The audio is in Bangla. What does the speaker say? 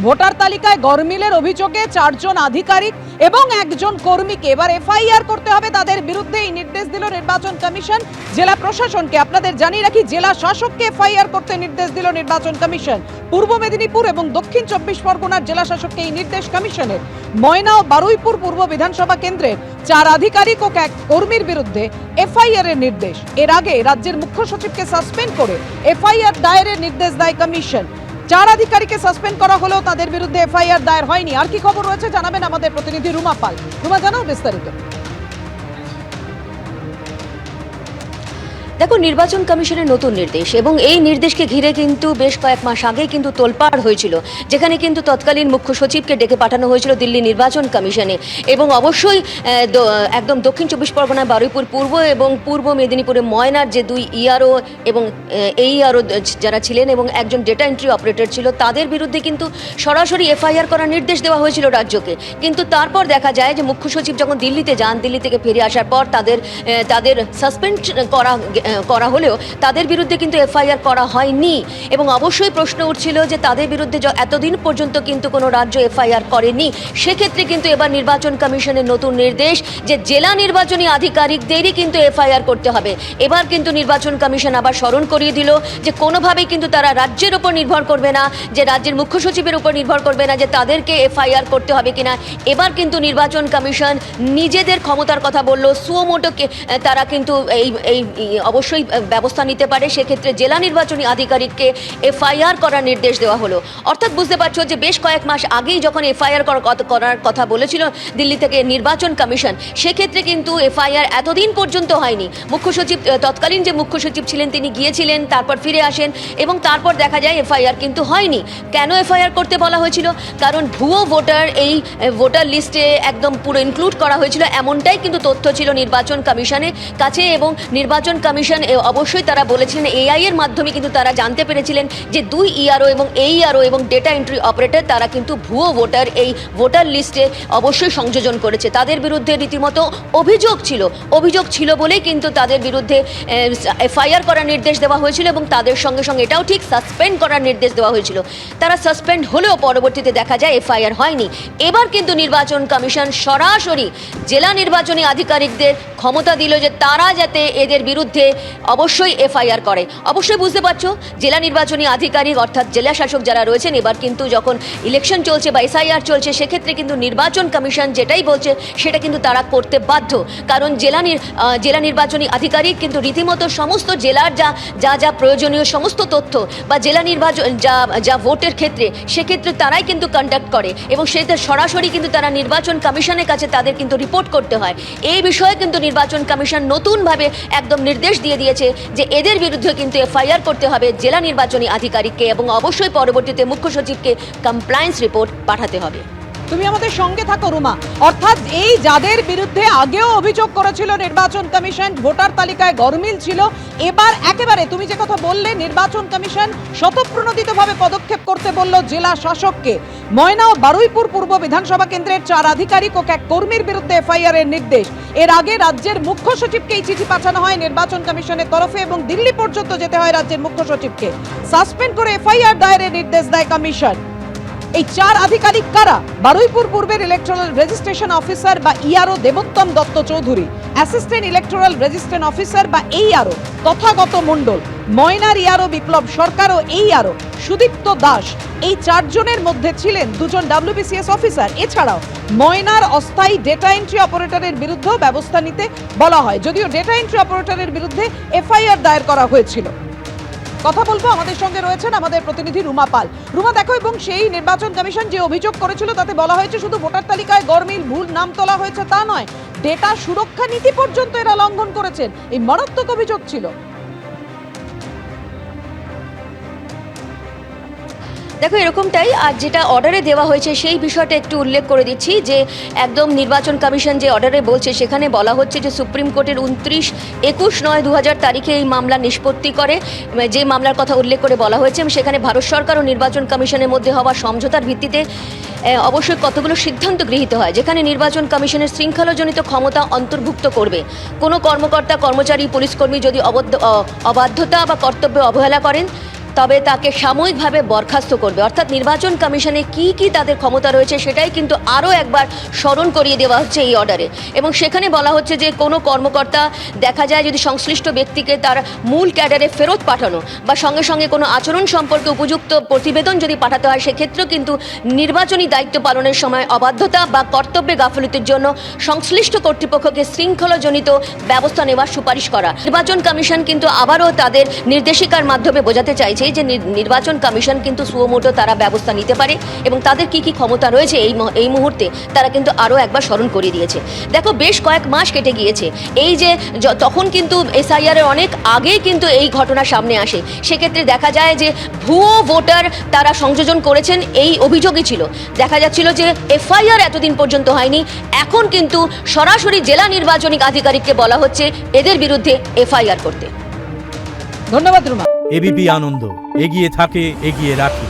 ভোটার তালিকায় গরমিলের অভিযোগে 4 জন আধিকারিক এবং একজন কর্মীকে এবার এফআইআর করতে হবে তাদের বিরুদ্ধে এই নির্দেশ দিল নির্বাচন কমিশন জেলা প্রশাসনকে। আপনাদের জানিয়ে রাখি, জেলা শাসককে এফআইআর করতে নির্দেশ দিল নির্বাচন কমিশন। পূর্ব মেদিনীপুর এবং দক্ষিণ 24 পরগনার জেলা শাসককে এই নির্দেশ কমিশনের। ময়না ও বারুইপুর পূর্ব বিধানসভা কেন্দ্রের 4 আধিকারিক ও 1 কর্মীর বিরুদ্ধে এফআইআর এর নির্দেশ। এর আগে রাজ্যের মুখ্য সচিবকে সাসপেন্ড করে এফআইআর দায়েরের নির্দেশ দেয় কমিশন। 4 আধিকারিককে সাসপেন্ড করা হলেও তাদের বিরুদ্ধে এফআইআর দায়ের হয়নি। আর কি খবর রয়েছে জানাবেন আমাদের প্রতিনিধি রুমা পাল। রুমা, জানাও বিস্তারিত। দেখো, নির্বাচন কমিশনের নতুন নির্দেশ এবং এই নির্দেশকে ঘিরে কিন্তু বেশ কয়েক মাস আগেই কিন্তু তোলপাড় হয়েছিল, যেখানে কিন্তু তৎকালীন মুখ্য সচিবকে ডেকে পাঠানো হয়েছিল দিল্লি নির্বাচন কমিশনে। এবং অবশ্যই একদম দক্ষিণ 24 পরগনায় বারুইপুর পূর্ব এবং পূর্ব মেদিনীপুরে ময়নার যে 2 ইআরও এবং এইআরও যারা ছিলেন এবং একজন ডেটা এন্ট্রি অপারেটর ছিল, তাদের বিরুদ্ধে কিন্তু সরাসরি এফআইআর করার নির্দেশ দেওয়া হয়েছিল রাজ্যকে। কিন্তু তারপর দেখা যায় যে মুখ্য সচিব যখন দিল্লিতে যান, দিল্লি থেকে ফিরে আসার পর তাদের সাসপেন্ড করা হলেও তাদের বিরুদ্ধে কিন্তু এফআইআর করা হয়নি। এবং অবশ্যই প্রশ্ন উঠছিল যে তাদের বিরুদ্ধে এতদিন পর্যন্ত কিন্তু কোনো রাজ্য এফআইআর করেনি। সেক্ষেত্রে কিন্তু এবার নির্বাচন কমিশনের নতুন নির্দেশ যে জেলা নির্বাচনী আধিকারিকদেরই কিন্তু এফআইআর করতে হবে। এবার কিন্তু নির্বাচন কমিশন আবার স্মরণ করিয়ে দিল যে কোনোভাবেই কিন্তু তারা রাজ্যের উপর নির্ভর করবে না, যে রাজ্যের মুখ্য সচিবের উপর নির্ভর করবে না যে তাদেরকে এফআইআর করতে হবে কিনা। এবার কিন্তু নির্বাচন কমিশন নিজেদের ক্ষমতার কথা বলল, সুমোটোকে তারা কিন্তু এই অবশ্যই ব্যবস্থা নিতে পারে। সেক্ষেত্রে জেলা নির্বাচনী আধিকারিককে এফআইআর করার নির্দেশ দেওয়া হলো। অর্থাৎ বুঝতে পারছো যে বেশ কয়েক মাস আগেই যখন এফআইআর করার কথা বলেছিল দিল্লি থেকে নির্বাচন কমিশন, সেক্ষেত্রে কিন্তু এফআইআর এতদিন পর্যন্ত হয়নি। মুখ্য সচিব, তৎকালীন যে মুখ্য সচিব ছিলেন তিনি গিয়েছিলেন, তারপর ফিরে আসেন এবং তারপর দেখা যায় এফআইআর কিন্তু হয়নি। কেন এফআইআর করতে বলা হয়েছিল? কারণ ভুয়ো ভোটার এই ভোটার লিস্টে একদম পুরো ইনক্লুড করা হয়েছিল, এমনটাই কিন্তু তথ্য ছিল নির্বাচন কমিশনের কাছে। এবং নির্বাচন কমিশন অবশ্যই তারা বলেছিলেন, এআই এর মাধ্যমে কিন্তু তারা জানতে পেরেছিলেন যে 2 ইআরও এবং এইআরও এবং ডেটা এন্ট্রি অপারেটর তারা কিন্তু ভুয়ো ভোটার এই ভোটার লিস্টে অবশ্যই সংযোজন করেছে। তাদের বিরুদ্ধে রীতিমতো অভিযোগ ছিল বলেই কিন্তু তাদের বিরুদ্ধে এফআইআর করার নির্দেশ দেওয়া হয়েছিল এবং তাদের সঙ্গে সঙ্গে এটাও ঠিক সাসপেন্ড করার নির্দেশ দেওয়া হয়েছিল। তারা সাসপেন্ড হলেও পরবর্তীতে দেখা যায় এফআইআর হয়নি। এবার কিন্তু নির্বাচন কমিশন সরাসরি জেলা নির্বাচনী আধিকারিকদের ক্ষমতা দিল যে তারা যাতে এদের বিরুদ্ধে অবশ্যই এফআইআর করে। অবশ্যই বুঝতে পারছো, জেলা নির্বাচনী আধিকারিক অর্থাৎ জেলা শাসক যারা রয়েছেন, এবার কিন্তু যখন ইলেকশন চলছে বা এসআইআর চলছে, সেক্ষেত্রে কিন্তু নির্বাচন কমিশন যেটাই বলছে সেটা কিন্তু তারা করতে বাধ্য। কারণ জেলা নির্বাচনী আধিকারিক কিন্তু রীতিমতো সমস্ত জেলার যা প্রয়োজনীয় সমস্ত তথ্য বা জেলা নির্বাচন যা ভোটের ক্ষেত্রে, সেক্ষেত্রে তারাই কিন্তু কন্ডাক্ট করে এবং সেটা সরাসরি কিন্তু তারা নির্বাচন কমিশনের কাছে তাদের কিন্তু রিপোর্ট করতে হয়। এই বিষয়ে কিন্তু নির্বাচন কমিশন নতুনভাবে একদম নির্দেশ দিয়ে দিয়েছে যে এদের বিরুদ্ধে কিন্তু এফআইআর করতে হবে জেলা নির্বাচনী আধিকারিককে এবং অবশ্যই পরবর্তীতে মুখ্য সচিবকে কমপ্লায়েন্স রিপোর্ট পাঠাতে হবে। তুমি আমাদের সঙ্গে থাকো রুমা। অর্থাৎ এই যাদের বিরুদ্ধে আগেও অভিযোগ করেছিল নির্বাচন কমিশন, ভোটার তালিকায় গরমিল ছিল, এবার একেবারে তুমি যে কথা বললে নির্বাচন কমিশন স্বতঃপ্রণোদিতভাবে পদক্ষেপ করতে বলল জেলা শাসককে। ময়না ও বারুইপুর পূর্ব বিধানসভা কেন্দ্রের 4 আধিকারিক ও 1 কর্মীর বিরুদ্ধে এফআইআর এর নির্দেশ। এর আগে রাজ্যের মুখ্য সচিবকে এই চিঠি পাঠানো হয় নির্বাচন কমিশনের তরফে এবং দিল্লি পর্যন্ত যেতে হয় রাজ্যের মুখ্য সচিবকে। সাসপেন্ড করে এফআইআর দায়েরের নির্দেশ দেয় কমিশন। এই 4 আধিকারিক কারা? বারুইপুর পূর্বের ইলেকট্রাল রেজিস্ট্রেশন অফিসার বা ERO Debottam Dutta Chowdhury, assistant electoral registration officer বা এইআরও তথাগত মণ্ডল, ময়নার ইআরও বিপ্লব সরকার ও এইআরও সুদীপ্ত দাস। এই 4 জনের মধ্যে ছিলেন 2 জন WBCS অফিসার। এছাড়াও ময়নার অস্থায়ী ডেটা এন্ট্রি অপারেটরের বিরুদ্ধেও ব্যবস্থা নিতে বলা হয়, যদিও ডেটা এন্ট্রি অপারেটরের বিরুদ্ধে এফআইআর দায়ের করা হয়েছিল। কথা বলবো, আমাদের সঙ্গে রয়েছেন আমাদের প্রতিনিধি রুমা পাল। রুমা, দেখো, এবং সেই নির্বাচন কমিশন যে অভিযোগ করেছিল তাতে বলা হয়েছে শুধু ভোটার তালিকায় গরমিল ভুল নাম তোলা হয়েছে তা নয়, ডেটা সুরক্ষা নীতি পর্যন্ত এরা লঙ্ঘন করেছেন। এই মারাত্মক অভিযোগ ছিল। দেখো, এরকমটাই। আর যেটা অর্ডারে দেওয়া হয়েছে সেই বিষয়টা একটু উল্লেখ করে দিচ্ছি যে একদম নির্বাচন কমিশন যে অর্ডারে বলছে সেখানে বলা হচ্ছে যে সুপ্রিম কোর্টের 29/21/2000 তারিখে এই মামলা নিষ্পত্তি করে, যে মামলার কথা উল্লেখ করে বলা হয়েছে। সেখানে ভারত সরকার ও নির্বাচন কমিশনের মধ্যে হওয়া সমঝোতার ভিত্তিতে অবশ্যই কতগুলো সিদ্ধান্ত গৃহীত হয়, যেখানে নির্বাচন কমিশনের শৃঙ্খলাজনিত ক্ষমতা অন্তর্ভুক্ত করবে। কোনো কর্মকর্তা, কর্মচারী, পুলিশকর্মী যদি অবাধ্যতা বা কর্তব্যে অবহেলা করেন তবে তাকে সাময়িকভাবে বরখাস্ত করবে। অর্থাৎ নির্বাচন কমিশনে কি কি তাদের ক্ষমতা রয়েছে সেটাই কিন্তু আরও একবার স্মরণ করিয়ে দেওয়া হচ্ছে এই অর্ডারে। এবং সেখানে বলা হচ্ছে যে কোনো কর্মকর্তা দেখা যায় যদি সংশ্লিষ্ট ব্যক্তিকে তার মূল ক্যাডারে ফেরত পাঠানো বা সঙ্গে সঙ্গে কোনো আচরণ সম্পর্কে উপযুক্ত প্রতিবেদন যদি পাঠাতে হয়, সেক্ষেত্রেও কিন্তু নির্বাচনী দায়িত্ব পালনের সময় অবাধ্যতা বা কর্তব্যে গাফিলতির জন্য সংশ্লিষ্ট কর্তৃপক্ষকে শৃঙ্খলাজনিত ব্যবস্থা নেওয়ার সুপারিশ করা। নির্বাচন কমিশন কিন্তু আবারও তাদের নির্দেশিকার মাধ্যমে বোঝাতে চাইছে যে নির্বাচন কমিশন কিন্তু সুমোটো তারা ব্যবস্থা নিতে পারে এবং তাদের কি কি ক্ষমতা রয়েছে এই মুহূর্তে তারা কিন্তু আরও একবার স্মরণ করিয়ে দিয়েছে। দেখো, বেশ কয়েক মাস কেটে গিয়েছে, এই যে তখন কিন্তু এসআইআর এর অনেক আগেই কিন্তু এই ঘটনা সামনে আসে। সেক্ষেত্রে দেখা যায় যে ভুয়ো ভোটার তারা সংযোজন করেছেন, এই অভিযোগই ছিল। দেখা যাচ্ছিল যে এফআইআর এতদিন পর্যন্ত হয়নি, এখন কিন্তু সরাসরি জেলা নির্বাচনী আধিকারিককে বলা হচ্ছে এদের বিরুদ্ধে এফআইআর করতে। ধন্যবাদ রুমা। এবিপি আনন্দ, এগিয়ে থাকে, এগিয়ে রাখে।